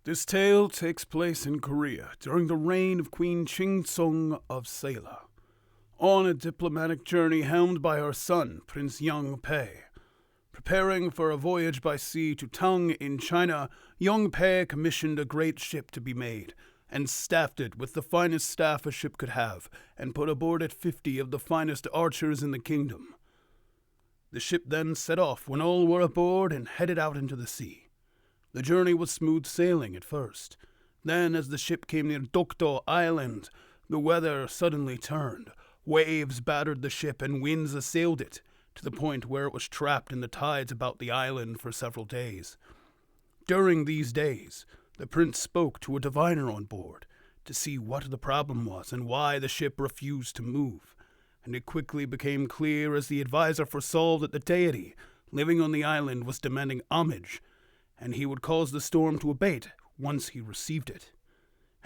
This tale takes place in Korea during the reign of Queen Kingdom of Silla. On a diplomatic journey helmed by her son, Prince Young Pei. Preparing for a voyage by sea to Tang in China, Young Pei commissioned a great ship to be made, and staffed it with the finest staff a ship could have, and put aboard it 50 of the finest archers in the kingdom. The ship then set off when all were aboard and headed out into the sea. The journey was smooth sailing at first. Then, as the ship came near Dokdo Island, the weather suddenly turned. Waves battered the ship and winds assailed it, to the point where it was trapped in the tides about the island for several days. During these days, the prince spoke to a diviner on board to see what the problem was and why the ship refused to move. And it quickly became clear as the advisor foresaw that the deity living on the island was demanding homage, and he would cause the storm to abate once he received it.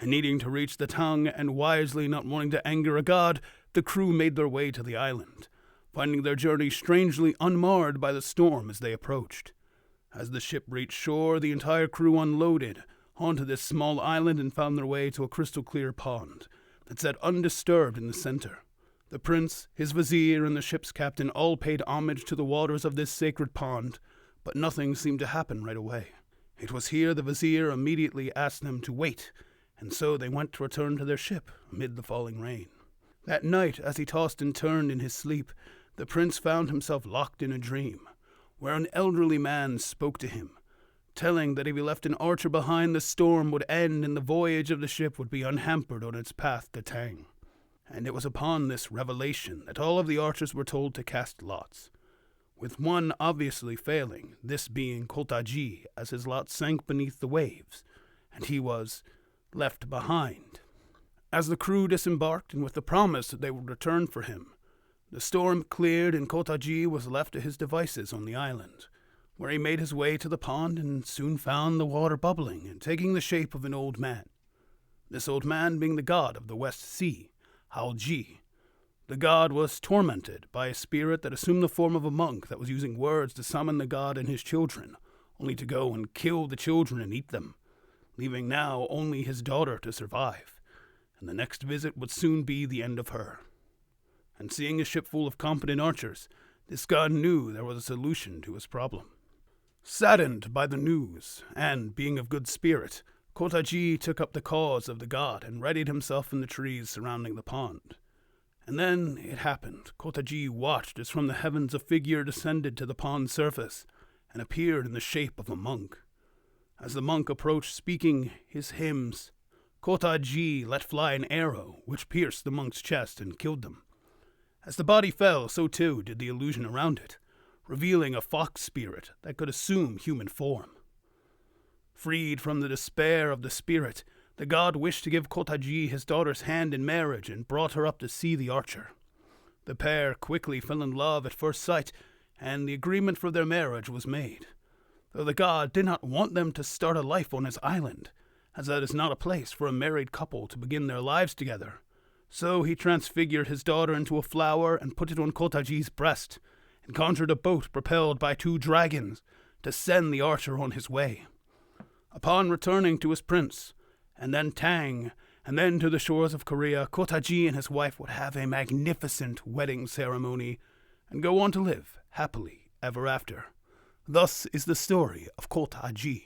And needing to reach the tongue and wisely not wanting to anger a god, the crew made their way to the island, finding their journey strangely unmarred by the storm as they approached. As the ship reached shore, the entire crew unloaded onto this small island and found their way to a crystal-clear pond that sat undisturbed in the center. The prince, his vizier, and the ship's captain all paid homage to the waters of this sacred pond, but nothing seemed to happen right away. It was here the vizier immediately asked them to wait, and so they went to return to their ship amid the falling rain. That night, as he tossed and turned in his sleep, the prince found himself locked in a dream, where an elderly man spoke to him, telling that if he left an archer behind, the storm would end and the voyage of the ship would be unhampered on its path to Tang. And it was upon this revelation that all of the archers were told to cast lots, with one obviously failing, this being Kot'aji, as his lot sank beneath the waves, and he was left behind. As the crew disembarked, and with the promise that they would return for him, the storm cleared and Kot'aji was left to his devices on the island, where he made his way to the pond and soon found the water bubbling and taking the shape of an old man. This old man being the god of the West Sea, Harrowed. The god was tormented by a spirit that assumed the form of a monk that was using words to summon the god and his children, only to go and kill the children and eat them, leaving now only his daughter to survive, and the next visit would soon be the end of her. And seeing a ship full of competent archers, this god knew there was a solution to his problem. Saddened by the news, and being of good spirit, Kot'aji took up the cause of the god and readied himself in the trees surrounding the pond. And then it happened. Kot'aji watched as from the heavens a figure descended to the pond's surface and appeared in the shape of a monk. As the monk approached speaking his hymns, Kot'aji let fly an arrow which pierced the monk's chest and killed them. As the body fell, so too did the illusion around it, revealing a fox spirit that could assume human form. Freed from the despair of the spirit, the god wished to give Kot'aji his daughter's hand in marriage and brought her up to see the archer. The pair quickly fell in love at first sight, and the agreement for their marriage was made, though the god did not want them to start a life on his island, as that is not a place for a married couple to begin their lives together. So he transfigured his daughter into a flower and put it on Kot'aji's breast, and conjured a boat propelled by 2 dragons to send the archer on his way. Upon returning to his prince, and then Tang, and then to the shores of Korea, Kot'aji and his wife would have a magnificent wedding ceremony and go on to live happily ever after. Thus is the story of Kot'aji.